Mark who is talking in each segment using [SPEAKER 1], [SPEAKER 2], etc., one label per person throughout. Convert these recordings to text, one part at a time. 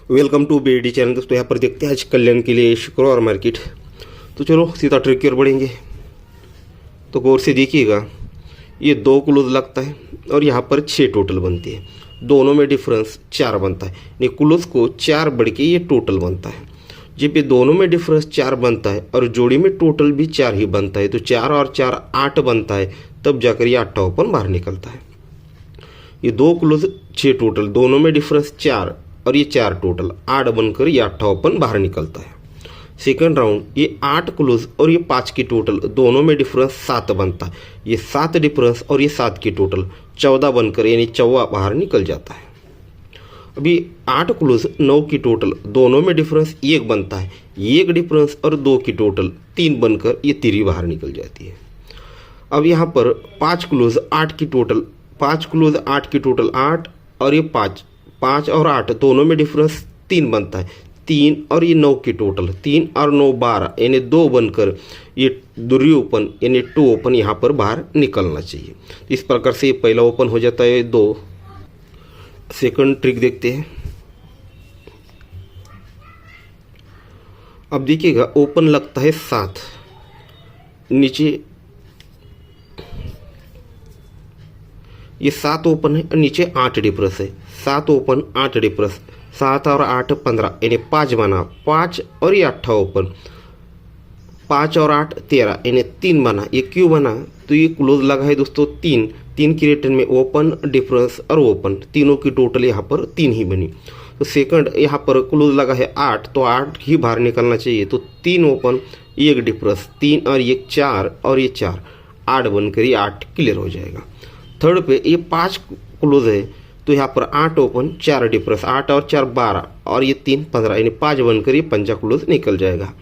[SPEAKER 1] Welcome to BD channel. दोस्तों यहाँ पर देखते हैं आज कल्याण के लिए शुक्रवार मार्केट। तो चलो सीधा ट्रेड की ओर बढ़ेंगे। तो गौर से देखिएगा, ये 2 क्लोज लगता है और यहाँ पर 6 टोटल बनती है। दोनों में डिफरेंस 4 बनता है। ये क्लोज को 4 बढ़ के ये टोटल बनता है। जब ये दोनों में डिफरेंस 4 बनता है और जोड़ी में टोटल भी 4 ही बनता है, तो 4 और 4 8 बनता है, तब जाकर ये 8 ओपन बाहर निकलता है। ये 2 क्लोज 6 टोटल, दोनों में डिफरेंस 4 और ये 4 टोटल 8 बनकर ये 8 ओपन बाहर निकलता है। सेकंड राउंड ये 8 क्लोज और ये 5 की टोटल, दोनों में डिफरेंस 7 बनता है। ये 7 डिफरेंस और ये 7 की टोटल 14 बनकर यानी 14 बाहर निकल जाता है। अभी 8 क्लोज 9 की टोटल, दोनों में डिफरेंस 1 बनता है। 1 डिफरेंस और 2 की टोटल 3 बनकर ये 3 बाहर निकल जाती है। अब यहाँ पर 5 क्लोज 8 की टोटल, 5 क्लोज 8 की टोटल 8 और ये 5 और 8 दोनों में डिफरेंस 3 बनता है। 3 और ये 9 की टोटल, 3 और 9 12 यानी 2 बनकर ये दूसरी ओपन यानी 2 ओपन यहाँ पर बाहर निकलना चाहिए। इस प्रकार से ये पहला ओपन हो जाता है 2। सेकंड ट्रिक देखते हैं। अब देखिएगा, ओपन लगता है 7, नीचे ये 7 ओपन है और नीचे 8 डिफरेंस है। 7 ओपन 8 डिफरेंस, 7 और 8 15 यानी 5 बना। 5 और ये 8 ओपन, 5 और 8 13 यानी 3 बना। ये क्यों बना? तो ये क्लोज लगा है दोस्तों 3 की रिटर्न में ओपन डिफरेंस और ओपन, तीनों की टोटल यहाँ पर 3 ही बनी। तो सेकंड यहाँ पर क्लोज लगा है 8, तो 8 ही बाहर निकलना चाहिए। तो 3 ओपन 1 डिफरेंस, 3 और 1 4 और ये 4 8 बनकर ये 8 क्लियर हो जाएगा। थर्ड पे ये 5 क्लोज है, तो यहाँ पर 8 ओपन 4 डिफरेंस, 8 और 4 12 और ये 3 15 यानी 5 बनकर ये 5 क्लोज निकल जाएगा।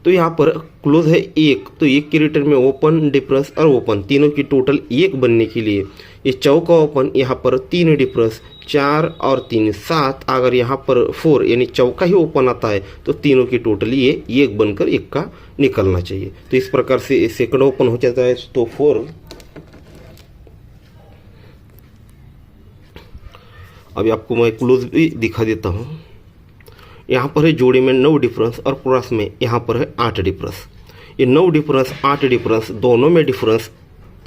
[SPEAKER 1] तो यहाँ पर क्लोज है 1, तो 1 की रिटर्न में ओपन डिफरेंस और ओपन, तीनों की टोटल 1 बनने के लिए ये चौका ओपन यहाँ पर 3 डिफरेंस, 4 और 3 7। अगर यहाँ पर 4 यानी चौका ही ओपन आता है, तो तीनों की टोटल ये 1 बनकर 1 का निकलना चाहिए। तो इस प्रकार से सेकंड ओपन हो जाता है तो 4। अभी आपको मैं क्लोज भी दिखा देता हूँ। यहाँ पर है जोड़ी में 9 डिफरेंस और क्रॉस में यहाँ पर है 8 डिफरेंस। ये 9 डिफरेंस 8 डिफरेंस, दोनों में डिफरेंस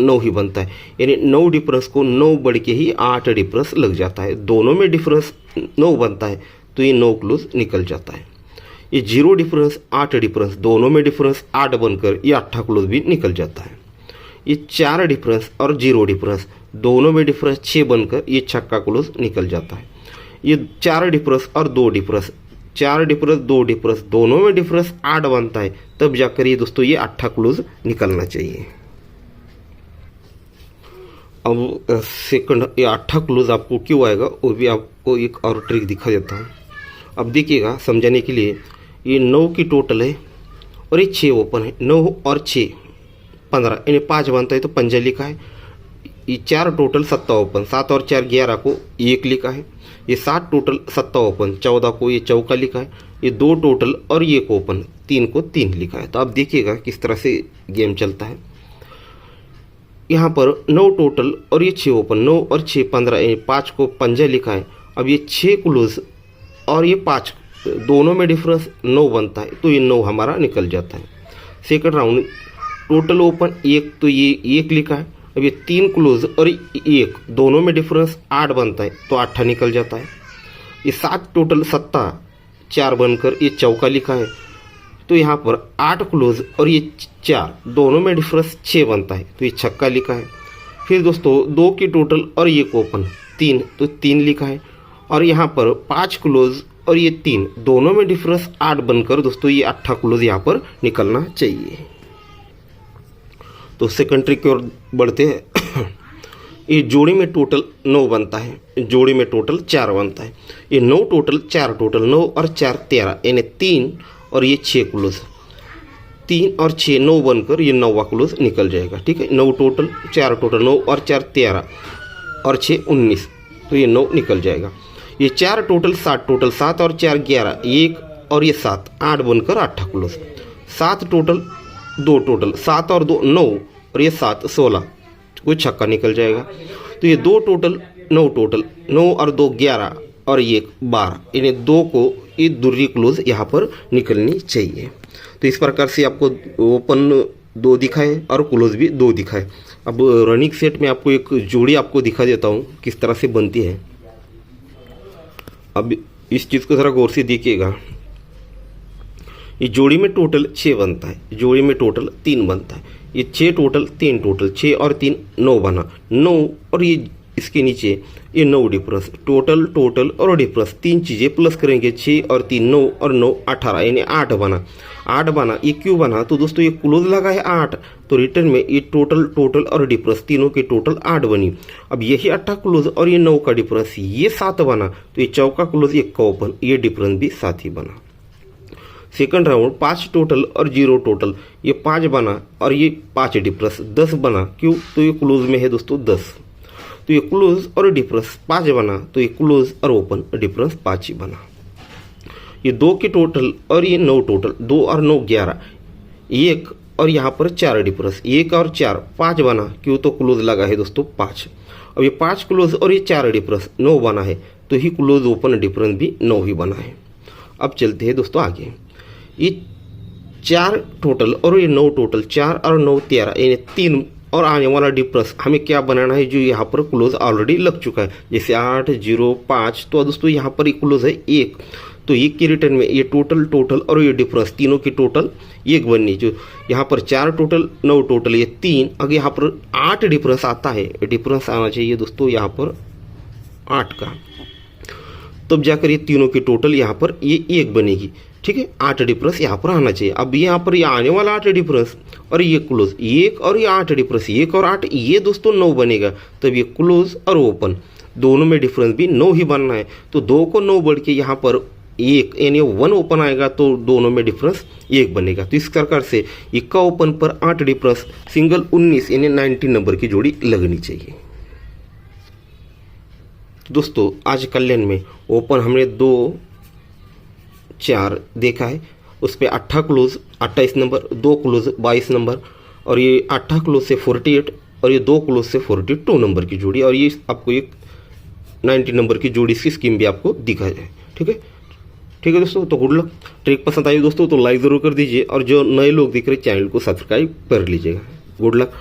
[SPEAKER 1] 9 ही बनता है, यानी 9 डिफरेंस को 9 बढ़ के ही 8 डिफरेंस लग जाता है। दोनों में डिफरेंस 9 बनता है, तो ये 9 क्लोज निकल जाता है। ये 0 डिफरेंस 8 डिफरेंस, दोनों में डिफरेंस 8 बनकर ये 8 क्लोज भी निकल जाता है। ये 4 डिफरेंस और 0 डिफरेंस, दोनों में डिफरेंस 6 बनकर ये छक्का क्लोज निकल जाता है। ये 4 डिफरेंस और 2 डिफरेंस, 4 डिफरेंस 2 डिफरेंस, दोनों में डिफरेंस 8 बनता है, तब जाकर ये दोस्तों ये 8 क्लोज निकलना चाहिए। अब सेकंड ये 8 क्लोज आपको क्यों आएगा, वो भी आपको एक और ट्रिक दिखा देता हूँ। अब देखिएगा समझाने के लिए, ये 9 की टोटल है और ये 6 ओपन है। 9 और 6 15 यानी 5 बनता है, तो 5 लिखा है। ये 4 टोटल 7 ओपन, 7 और 4 11 को 1 लिखा है। ये 7 टोटल 7 ओपन, 14 को ये चौका लिखा है। ये 2 टोटल और 1 ओपन, 3 को 3 लिखा है। तो आप देखिएगा किस तरह से गेम चलता है। यहाँ पर 9 टोटल और ये 6 ओपन, 9 और 6 15 यानी 5 को 5 लिखा है। अब ये 6 क्लोज और ये 5, दोनों में डिफरेंस 9 बनता है, तो ये 9 हमारा निकल जाता है। सेकंड राउंड टोटल ओपन 1, तो ये 1 लिखा है। अब ये 3 क्लोज और 1, दोनों में डिफरेंस 8 बनता है, तो 8 निकल जाता है। ये 7 टोटल 7 4 बनकर ये चौका लिखा है, तो यहाँ पर 8 क्लोज और ये 4, दोनों में डिफरेंस 6 बनता है, तो ये छक्का लिखा है। फिर दोस्तों 2 की टोटल और 1 ओपन 3, तो 3 लिखा है। और यहाँ पर 5 क्लोज और ये 3, दोनों में डिफरेंस 8 बनकर दोस्तों ये 8 क्लोज यहाँ पर निकलना चाहिए। तो सेकंड ट्रिक की ओर बढ़ते हैं। ये जोड़ी में टोटल 9 बनता है, जोड़ी में टोटल 4 बनता है। ये 9 टोटल 4 टोटल, 9 और 4 13 यानी 3 और ये 6 क्लोज, 3 और 6 9 बनकर ये 9वां क्लोज निकल जाएगा। ठीक है, 9 टोटल 4 टोटल, 9 और 4 13 और 6 19, तो ये 9 निकल जाएगा। ये 4 टोटल 7 टोटल, 7 और 4 11, 1 और ये 7 8 बनकर 8 क्लोज। 7 टोटल 2 टोटल, 7 और 2 9 और ये 7 16, कोई छक्का निकल जाएगा। तो ये 2 टोटल 9 टोटल, 9 और 2 11 और ये 12, इन्हें दो को ये दूसरी क्लोज यहाँ पर निकलनी चाहिए। तो इस प्रकार से आपको ओपन 2 दिखाए और क्लोज भी 2 दिखाए। अब रनिंग सेट में आपको एक जोड़ी आपको दिखा देता हूँ किस तरह से बनती है। अब इस चीज़ को ज़रा गौर से देखिएगा। ये जोड़ी में टोटल 6 बनता है, जोड़ी में टोटल 3 बनता है। ये 6 टोटल 3 टोटल 6 और 3 9 बना 9, और ये इसके नीचे ये 9 डिफरेंस, टोटल टोटल और डिफरेंस 3 चीज़ें प्लस करेंगे 6 और 3 9 और 9 18, यानी 8 बना। 8 बना, ये क्यों बना? तो दोस्तों ये क्लोज लगा है 8, तो रिटर्न में ये टोटल टोटल और डिफरेंस तीनों की टोटल 8 बनी। अब यही 8 क्लोज और ये 9 का डिफरेंस ये 7 बना, तो ये चौका क्लोज ये का ओपन, ये डिफरेंस भी 7 ही बना। सेकंड राउंड 5 टोटल और 0 टोटल, ये 5 बना और ये 5 डिफरेंस 10 बना। क्यों? तो ये क्लोज में है दोस्तों 10, तो ये क्लोज और डिफरेंस 5 बना, तो ये क्लोज और ओपन डिफरेंस 5 ही बना। ये 2 के टोटल और ये 9 टोटल, 2 और 9 11, 1 और यहाँ पर 4 डिफरेंस, 1 और 4 5 बना। क्यों? तो क्लोज लगा है दोस्तों 5। अब ये 5 क्लोज और ये 4 डिफरेंस 9 बना है, तो ही क्लोज ओपन डिफरेंस भी 9 ही बना है। अब चलते हैं दोस्तों आगे। ये 4 टोटल और ये 9 टोटल, 4 और 9 13, यानी 3 और आने वाला डिफरेंस हमें क्या बनाना है जो यहाँ पर क्लोज ऑलरेडी लग चुका है, जैसे 8 0 5। तो दोस्तों यहाँ पर क्लोज है 1, तो 1 के रिटर्न में ये टोटल टोटल और ये डिफरेंस तीनों की टोटल 1 बननी। जो यहाँ पर 4 टोटल 9 टोटल ये 3, अगर यहाँ पर 8 डिफरेंस आता है, डिफरेंस आना चाहिए दोस्तों यहाँ पर 8 का, तब जाकर ये तीनों की टोटल यहाँ पर ये 1 बनेगी। ठीक है, 8 डिफरेंस यहाँ पर आना चाहिए। अब यहाँ पर ये आने वाला 8 डिफरेंस और ये क्लोज 1 और ये 8 डिफरेंस 1 और 8, ये दोस्तों 9 बनेगा। तब ये क्लोज और ओपन दोनों में डिफरेंस भी 9 ही बनना है। तो 2 को 9 बढ़ के यहाँ पर 1 यानी 1 ओपन आएगा, तो दोनों में डिफरेंस 1 बनेगा। तो इस प्रकार से इक्का ओपन पर 8 डिफरेंस सिंगल 19 यानी 19 नंबर की जोड़ी लगनी चाहिए। दोस्तों आज कल्याण में ओपन हमने 2 4 देखा है, उस पर 8 क्लोज 28 नंबर, 2 क्लोज 22 नंबर, और ये 8 क्लोज से 48 और ये 2 क्लोज से 42 नंबर की जोड़ी, और ये आपको एक 90 नंबर की जोड़ी की स्कीम भी आपको दिखा जाए। ठीक है, ठीक है दोस्तों, तो गुड लक। ट्रिक पसंद आई दोस्तों तो लाइक ज़रूर कर दीजिए, और जो नए लोग दिख रहे चैनल को सब्सक्राइब कर लीजिएगा। Good luck.